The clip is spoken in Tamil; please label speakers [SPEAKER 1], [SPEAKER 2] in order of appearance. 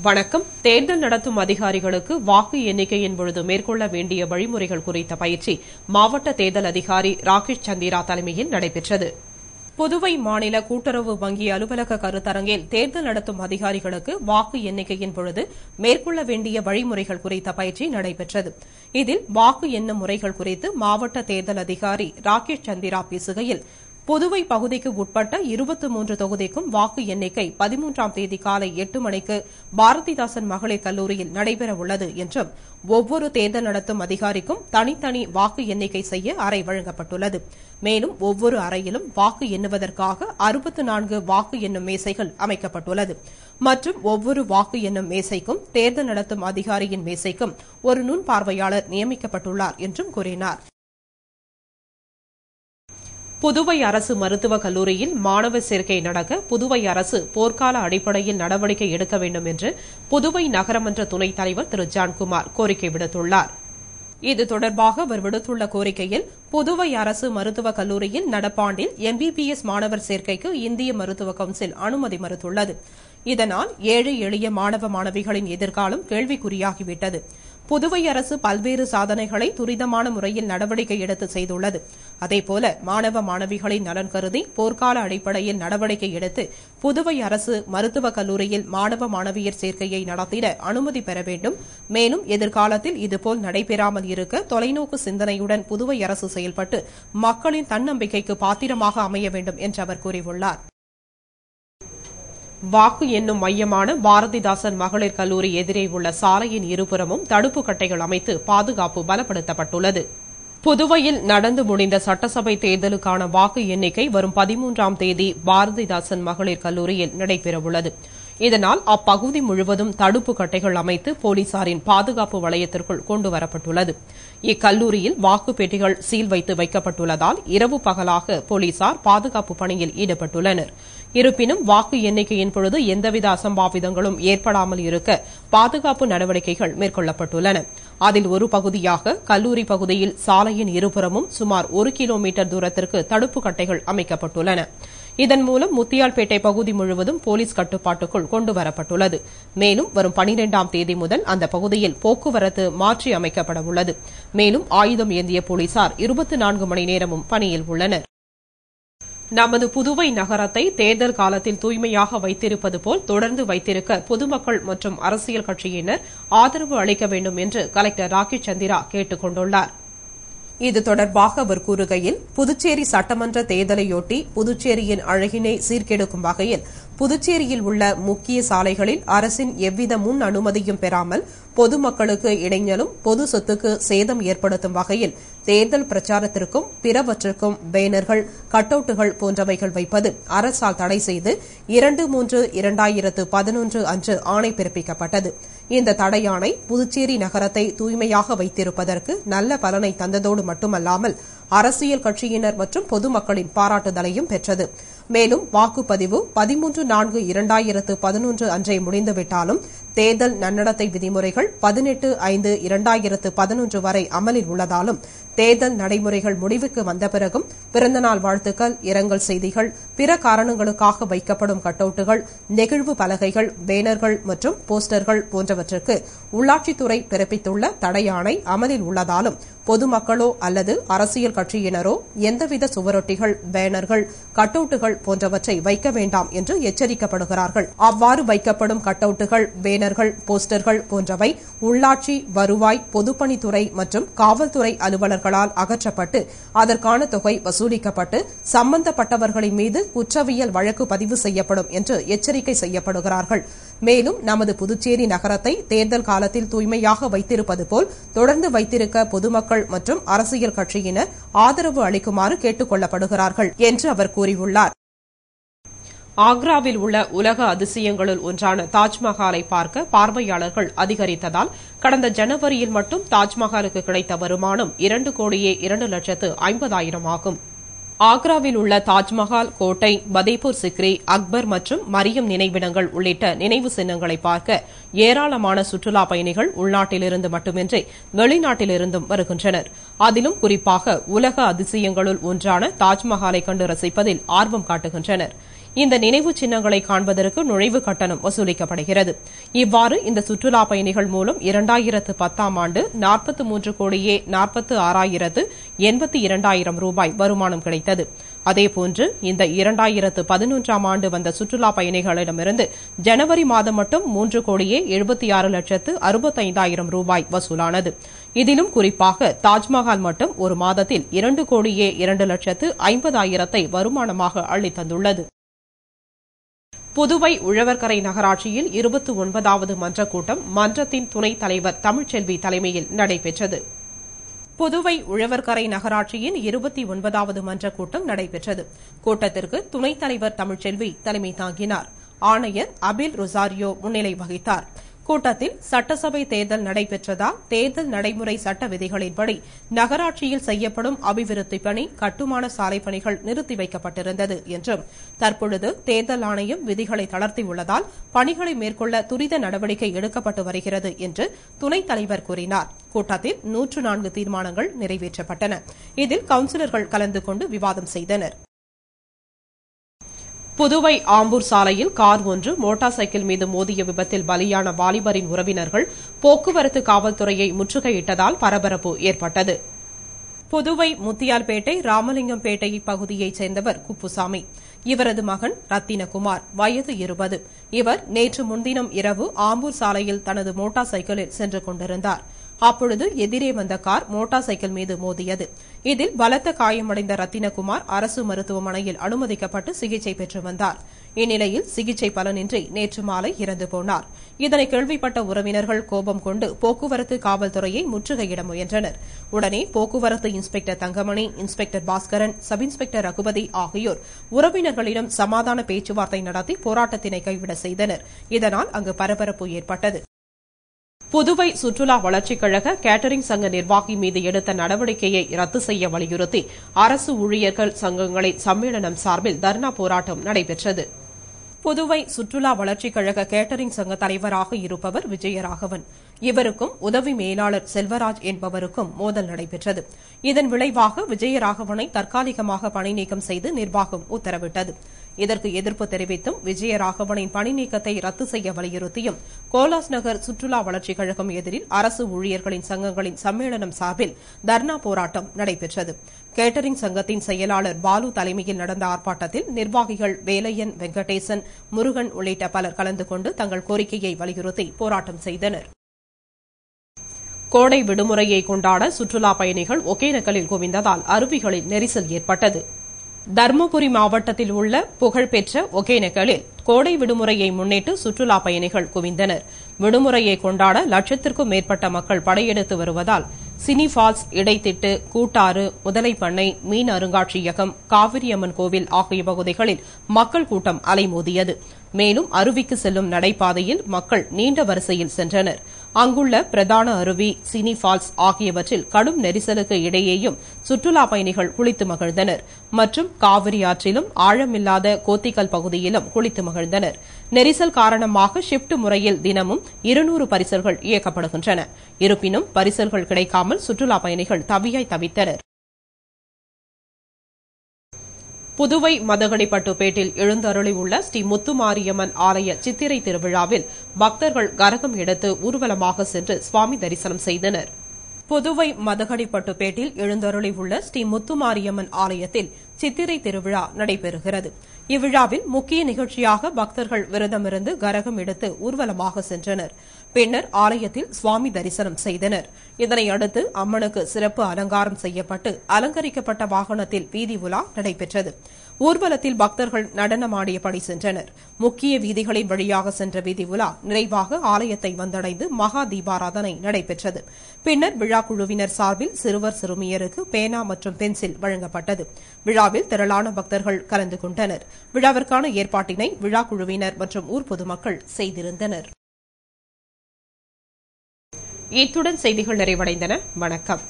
[SPEAKER 1] வணக்கம். தேர்தல் நடத்தும் அதிகாரிகளுக்கு வாக்கு எண்ணிக்கையின் பொழுது மேற்கொள்ள வேண்டிய வழிமுறைகள் குறித்த பயிற்சி மாவட்ட தேர்தல் அதிகாரி ராகேஷ் சந்திரா தலைமையில் நடைபெற்றது. புதுவை மாநில கூட்டுறவு வங்கி அலுவலக கருத்தரங்கில் தேர்தல் நடத்தும் அதிகாரிகளுக்கு வாக்கு எண்ணிக்கையின் பொழுது மேற்கொள்ள வேண்டிய வழிமுறைகள் குறித்த பயிற்சி நடைபெற்றது. இதில் வாக்கு எண்ணும் முறைகள் குறித்து மாவட்ட தேர்தல் அதிகாரி ராகேஷ் சந்திரா பேசுகையில், புதுவை பகுதிக்கு உட்பட்ட 23 தொகுதிக்கும் வாக்கு எண்ணிக்கை 13ஆம் தேதி காலை 8 மணிக்கு பாரதிதாசன் மகளிர் கல்லூரியில் நடைபெறவுள்ளது என்றும், ஒவ்வொரு தேர்தல் நடத்தும் அதிகாரிக்கும் தனித்தனி வாக்கு எண்ணிக்கை செய்ய அறை வழங்கப்பட்டுள்ளது. மேலும் ஒவ்வொரு அறையிலும் வாக்கு எண்ணுவதற்காக 64 வாக்கு எண்ணும் மேசைகள் அமைக்கப்பட்டுள்ளது மற்றும் ஒவ்வொரு வாக்கு எண்ணும் மேசைக்கும் தேர்தல் நடத்தும் அதிகாரியின் மேசைக்கும் ஒரு நுண் பார்வையாளர் நியமிக்கப்பட்டுள்ளார் என்றும் கூறினார். புதுவை அரசு மருத்துவக் கல்லூரியில் மாணவர் சேர்க்கை நடக்க புதுவை அரசு போர்க்கால அடிப்படையில் நடவடிக்கை எடுக்க வேண்டும் என்று புதுவை நகரமன்ற துணைத் தலைவர் திரு ஜான்குமார் கோரிக்கை விடுத்துள்ளார். இது தொடர்பாக அவர் விடுத்துள்ள கோரிக்கையில், புதுவை அரசு மருத்துவக் கல்லூரியில் நடப்பாண்டில் MBBS மாணவர் சேர்க்கைக்கு இந்திய மருத்துவ கவுன்சில் அனுமதி மறுத்துள்ளது. இதனால் ஏழை எளிய மாணவ மாணவிகளின் எதிர்காலம் கேள்விக்குறியாகிவிட்டது. புதுவை அரசு பல்வேறு சாதனைகளை துரிதமான முறையில் நடவடிக்கை எடுத்து செய்துள்ளது. அதேபோல மாணவ மாணவிகளின் நலன் கருதி போர்க்கால அடிப்படையில் நடவடிக்கை எடுத்து புதுவை அரசு மருத்துவக் கல்லூரியில் மாணவ மாணவியர் சேர்க்கையை நடத்திட அனுமதி பெற வேண்டும். மேலும் எதிர்காலத்தில் இதுபோல் நடைபெறாமல் இருக்க தொலைநோக்கு சிந்தனையுடன் புதுவை அரசு செயல்பட்டு மக்களின் தன்னம்பிக்கைக்கு பாத்திரமாக அமைய வேண்டும் என்று அவர் கூறியுள்ளார். வாக்கு எண்ணும் மையமான பாரதிதாசன் மகளிர் கல்லூரி எதிரே உள்ள சாலையின் இருபுறமும் தடுப்பு கட்டைகள் அமைத்து பாதுகாப்பு பலப்படுத்தப்பட்டுள்ளது. புதுவையில் நடந்து முடிந்த சட்டசபை தேர்தலுக்கான வாக்கு எண்ணிக்கை வரும் 13ஆம் தேதி பாரதிதாசன் மகளிர் கல்லூரியில் நடைபெறவுள்ளது. இதனால் அப்பகுதி முழுவதும் தடுப்பு கட்டைகள் அமைத்து போலீசாரின் பாதுகாப்பு வளையத்திற்குள் கொண்டுவரப்பட்டுள்ளது. இக்கல்லூரியில் வாக்குப் பெட்டிகள் சீல் வைத்து வைக்கப்பட்டுள்ளதால் இரவு பகலாக போலீசார் பாதுகாப்பு பணியில் ஈடுபட்டுள்ளனர். இருப்பினும் வாக்கு எண்ணிக்கையின் பொழுது எந்தவித அசம்பாவிதங்களும் ஏற்படாமல் இருக்க பாதுகாப்பு நடவடிக்கைகள் மேற்கொள்ளப்பட்டுள்ளன. அதில் ஒரு பகுதியாக கல்லூரி பகுதியில் சாலையின் இருபுறமும் சுமார் 1 கிலோமீட்டர் தூரத்திற்கு தடுப்பு கட்டைகள் அமைக்கப்பட்டுள்ளன. இதன் மூலம் முத்தியால்பேட்டை பகுதி முழுவதும் போலீஸ் கட்டுப்பாட்டுக்குள் கொண்டுவரப்பட்டுள்ளது. மேலும் வரும் 12ஆம் தேதி முதல் அந்த பகுதியில் போக்குவரத்து மாற்றி அமைக்கப்பட உள்ளது. மேலும் ஆயுதம் ஏந்திய போலீசார் 24 மணி நேரமும் பணியில் உள்ளனர். நமது புதுவை நகரத்தை தேர்தல் காலத்தில் தூய்மையாக வைத்திருப்பது போல் தொடர்ந்து வைத்திருக்க பொதுமக்கள் மற்றும் அரசியல் கட்சியினர் ஆதரவு அளிக்க வேண்டும் என்று கலெக்டர் ராகேஷ் சந்திரா கேட்டுக் கொண்டுள்ளார். இது தொடர்பாக அவர் கூறுகையில், புதுச்சேரி சட்டமன்ற தேர்தலையொட்டி புதுச்சேரியின் அழகினை சீர்கெடுக்கும் வகையில் புதுச்சேரியில் உள்ள முக்கிய சாலைகளில் அரசின் எவ்வித முன் அனுமதியும் பெறாமல் பொதுமக்களுக்கு இடைஞ்சலும் பொது சொத்துக்கு சேதம் ஏற்படுத்தும் வகையில் தேர்தல் பிரச்சாரத்திற்கும் பிறவற்றுக்கும் பேனர்கள், கட்டவுட்டுகள் போன்றவைகள் வைப்பது அரசால் தடை செய்து 2/3/2011 அன்று ஆணை பிறப்பிக்கப்பட்டது. இந்த தடையாணை புதுச்சேரி நகரத்தை தூய்மையாக வைத்திருப்பதற்கு நல்ல பலனை தந்ததோடு மட்டுமல்லாமல் அரசியல் கட்சியினர் மற்றும் பொதுமக்களின் பாராட்டுதலையும் பெற்றது. மேலும் வாக்குப்பதிவு 13/4/2011 அன்றே முடிந்துவிட்டாலும் தேர்தல் நன்னடத்தை விதிமுறைகள் 18/5/2011 வரை அமலில் உள்ளதாலும் தேர்தல் நடைமுறைகள் முடிவுக்கு வந்த பிறகும் பிறந்தநாள் வாழ்த்துக்கள், இரங்கல் செய்திகள், பிற காரணங்களுக்காக வைக்கப்படும் கட்டவுட்டுகள், நெகிழ்வு பலகைகள், பேனர்கள் மற்றும் போஸ்டர்கள் போன்றவற்றுக்கு உள்ளாட்சித்துறை பிறப்பித்துள்ள தடையாணை அமலில் உள்ளதாலும் பொதுமக்களோ அல்லது அரசியல் கட்சியினரோ எந்தவித சுவரொட்டிகள், பேனர்கள், கட்டவுட்டுகள் போன்றவற்றை வைக்க வேண்டாம் என்று எச்சரிக்கப்படுகிறார்கள். அவ்வாறு வைக்கப்படும் கட்டவுட்டுகள், பேனர்கள், போஸ்டர்கள் போன்றவை உள்ளாட்சி, வருவாய், பொதுப்பணித்துறை மற்றும் காவல்துறை அலுவலர்களால் அகற்றப்பட்டு அதற்கான தொகை வசூலிக்கப்பட்டு சம்பந்தப்பட்டவர்களின் மீது குற்றவியல் வழக்கு பதிவு செய்யப்படும் என்று எச்சரிக்கை செய்யப்படுகிறார்கள். மேலும் நமது புதுச்சேரி நகரத்தை தேர்தல் காலத்தில் தூய்மையாக வைத்திருப்பது போல் தொடர்ந்து வைத்திருக்க பொதுமக்கள் மற்றும் அரசியல் கட்சியினர் ஆதரவு அளிக்குமாறு கேட்டுக் கொள்ளப்படுகிறார்கள் என்று அவர் கூறியுள்ளார். ஆக்ராவில் உள்ள உலக அதிசயங்களுள் ஒன்றான தாஜ்மஹாலை பார்க்க பார்வையாளர்கள் அதிகரித்ததால் கடந்த ஜனவரியில் மட்டும் தாஜ்மஹாலுக்கு கிடைத்த வருமானம் 2,02,50,000 ஆகும். ஆக்ராவில் உள்ள தாஜ்மஹால், கோட்டை, பதேபூர் சிக்ரி, அக்பர் மற்றும் மரியம் நினைவிடங்கள் உள்ளிட்ட நினைவு சின்னங்களை பார்க்க ஏராளமான சுற்றுலா பயணிகள் உள்நாட்டிலிருந்து மட்டுமின்றி வெளிநாட்டிலிருந்தும் வருகின்றனர். அதிலும் குறிப்பாக உலக அதிசயங்களுள் ஒன்றான தாஜ்மஹாலை கண்டு ரசிப்பதில் ஆர்வம் காட்டுகின்றனர். இந்த நினைவு சின்னங்களை காண்பதற்கு நுழைவு கட்டணம் வசூலிக்கப்படுகிறது. இவ்வாறு இந்த சுற்றுலா பயணிகள் மூலம் 2010ஆம் ஆண்டு 43,46,82,000 ரூபாய் வருமானம் கிடைத்தது. அதேபோன்று இந்த 2011ஆம் ஆண்டு வந்த சுற்றுலா பயணிகளிடமிருந்து ஜனவரி மாதம் மட்டும் 3,76,65,000 ரூபாய் வசூலானது. இதிலும் குறிப்பாக தாஜ்மஹால் மட்டும் ஒரு மாதத்தில் 2,02,50,000 வருமானமாக அள்ளித்தந்துள்ளது. புதுவை உழவர்கரை நகராட்சியில் 29வது மன்ற கூட்டம் மன்றத்தின் துணைத் தலைவர் தமிழ்ச்செல்வி தலைமையில் நடைபெற்றது. புதுவை உழவர்கரை நகராட்சியின் 29வது மன்ற கூட்டம் நடைபெற்றது. கூட்டத்திற்கு துணைத் தலைவர் தமிழ்ச்செல்வி தலைமை தாங்கினார். ஆணையர் அபில் ரொசாரியோ முன்னிலை வகித்தார். கூட்டத்தில் சட்டசபை தேர்தல் நடைபெற்றதால் தேர்தல் நடைமுறை சட்ட விதிகளின்படி நகராட்சியில் செய்யப்படும் அபிவிருத்திப் பணி, கட்டுமான சாலை பணிகள் நிறுத்தி வைக்கப்பட்டிருந்தது என்றும் தற்பொழுது தேர்தல் ஆணையம் விதிகளை தளர்த்தியுள்ளதால் பணிகளை மேற்கொள்ள துரித நடவடிக்கை எடுக்கப்பட்டு வருகிறது என்று துணைத் தலைவர் கூறினார். கூட்டத்தில் 104 தீர்மானங்கள் நிறைவேற்றப்பட்டன. இதில் கவுன்சிலர்கள் கலந்து கொண்டு விவாதம் செய்தனர். புதுவை ஆம்பூர் சாலையில் கார் ஒன்று மோட்டார் சைக்கிள் மீது மோதிய விபத்தில் பலியான வாலிபரின் உறவினர்கள் போக்குவரத்து காவல்துறையை முற்றுகையிட்டதால் பரபரப்பு ஏற்பட்டது. புதுவை முத்தியால்பேட்டை ராமலிங்கம்பேட்டை பகுதியைச் சேர்ந்தவர் குப்புசாமி. இவரது மகன் ரத்தினகுமார், வயது 20. இவர் நேற்று முன்தினம் இரவு ஆம்பூர் சாலையில் தனது மோட்டார் சைக்கிளில் சென்று கொண்டிருந்தார். அப்பொழுது எதிரே வந்த கார் மோட்டார் சைக்கிள் மீது மோதியது. இதில் பலத்த காயமடைந்த ரத்தினகுமார் அரசு மருத்துவமனையில் அனுமதிக்கப்பட்டு சிகிச்சை பெற்று வந்தார். இந்நிலையில் சிகிச்சை பலனின்றி நேற்று மாலை இறந்து போனார். இதனை கேள்விப்பட்ட உறவினர்கள் கோபம் கொண்டு போக்குவரத்து காவல்துறையை முற்றுகையிட முயன்றனர். உடனே போக்குவரத்து inspector Thangamani, inspector Baskaran, sub inspector Ragupathi ஆகியோர் உறவினர்களிடம் சமாதான பேச்சுவார்த்தை நடத்தி போராட்டத்தினை கைவிட செய்தனர். இதனால் அங்கு பரபரப்பு ஏற்பட்டது. புதுவை சுற்றுலா வளர்ச்சிக் கழக கேட்டரிங் சங்க நிர்வாகி மீது எடுத்த நடவடிக்கையை ரத்து செய்ய வலியுறுத்தி அரசு ஊழியர்கள் சங்கங்களின் சம்மேளனம் சார்பில் தர்ணா போராட்டம் நடைபெற்றது. புதுவை சுற்றுலா வளர்ச்சிக் கழக கேட்டரிங் சங்க தலைவராக இருப்பவர் விஜயராகவன். இவருக்கும் உதவி மேலாளர் செல்வராஜ் என்பவருக்கும் மோதல் நடைபெற்றது. இதன் விளைவாக விஜயராகவனை தற்காலிகமாக பணி நீக்கம் செய்து நிர்வாகம் உத்தரவிட்டது. இதற்கு எதிர்ப்பு தெரிவித்தும் விஜயராகவனின் பணி நீக்கத்தை ரத்து செய்ய வலியுறுத்தியும் கோலாஸ் நகர் சுற்றுலா வளர்ச்சிக் கழகம் எதிரில் அரசு ஊழியர்களின் சங்கங்களின் சம்மேளனம் சார்பில் தர்ணா போராட்டம் நடைபெற்றது. கேட்டரிங் சங்கத்தின் செயலாளர் பாலு தலைமையில் நடந்த ஆர்ப்பாட்டத்தில் நிர்வாகிகள் வேலையன், வெங்கடேசன், முருகன் உள்ளிட்ட பலர் கலந்து கொண்டு தங்கள் கோரிக்கையை வலியுறுத்தி போராட்டம் செய்தனர். கோடை விடுமுறையை கொண்டாட சுற்றுலா பயணிகள் ஒகேனக்கலில் குவிந்ததால் அருவிகளில் நெரிசல் ஏற்பட்டது. தருமபுரி மாவட்டத்தில் உள்ள புகழ்பெற்ற ஒகேனக்கலில் கோடை விடுமுறையை முன்னிட்டு சுற்றுலா பயணிகள் குவிந்தனர். விடுமுறையை கொண்டாட லட்சத்திற்கும் மேற்பட்ட மக்கள் படையெடுத்து வருவதால் சினி ஃபால்ஸ், இடைத்திட்டு, கூட்டாறு, முதலைப்பண்ணை, மீன் அருங்காட்சியகம், காவிரியம்மன் கோவில் ஆகிய பகுதிகளில் மக்கள் கூட்டம் அலைமோதியது. மேலும் அருவிக்கு செல்லும் நடைபாதையில் மக்கள் நீண்ட வரிசையில் சென்றனர். அங்குள்ள பிரதான அருவி, சினி ஃபால்ஸ் ஆகியவற்றில் கடும் நெரிசலுக்கு இடையேயும் சுற்றுலா பயணிகள் குளித்து மகிழ்ந்தனர். மற்றும் காவிரி ஆற்றிலும் ஆழமில்லாத கோத்திக்கல் பகுதியிலும் குளித்து மகிழ்ந்தனர். நெரிசல் காரணமாக ஷிப்ட் முறையில் தினமும் 200 பரிசல்கள் இயக்கப்படுகின்றன. இருப்பினும் பரிசல்கள் கிடைக்காமல் சுற்றுலா பயணிகள் தவித்தனர். புதுவை மதகடிப்பட்டுப்பேட்டில் எழுந்தருளியுள்ள ஸ்ரீ முத்துமாரியம்மன் ஆலய சித்திரை திருவிழாவில் பக்தர்கள் கரகம் எடுத்து ஊர்வலமாக சென்று சுவாமி தரிசனம் செய்தனர். புதுவை மதகடிப்பட்டுப்பேட்டில் எழுந்தருளியுள்ள ஸ்ரீ முத்துமாரியம்மன் ஆலயத்தில் சித்திரை திருவிழா நடைபெறுகிறது. இவ்விழாவில் முக்கிய நிகழ்ச்சியாக பக்தர்கள் விரதமிருந்து கரகம் எடுத்து ஊர்வலமாக சென்றனர். பின்னர் ஆலயத்தில் சுவாமி தரிசனம் செய்தனர். இதனையடுத்து அம்மனுக்கு சிறப்பு அலங்காரம் செய்யப்பட்டு அலங்கரிக்கப்பட்ட வாகனத்தில் வீதி உலா நடைபெற்றது. ஊர்வலத்தில் பக்தர்கள் நடனமாடியபடி சென்றனர். முக்கிய வீதிகளின் வழியாக சென்ற வீதி உலா நிறைவாக ஆலயத்தை வந்தடைந்து மகா தீபாராதனை நடைபெற்றது. பின்னர் விழா குழுவினர் சார்பில் சிறுவர் சிறுமியருக்கு பேனா மற்றும் பென்சில் வழங்கப்பட்டது. விழாவில் திரளான பக்தர்கள் கலந்து கொண்டனர். விழாவிற்கான ஏற்பாட்டினை விழா குழுவினர் மற்றும் ஊர் பொதுமக்கள் செய்திருந்தனர். இத்துடன் செய்திகள் நிறைவடைந்தன. வணக்கம்.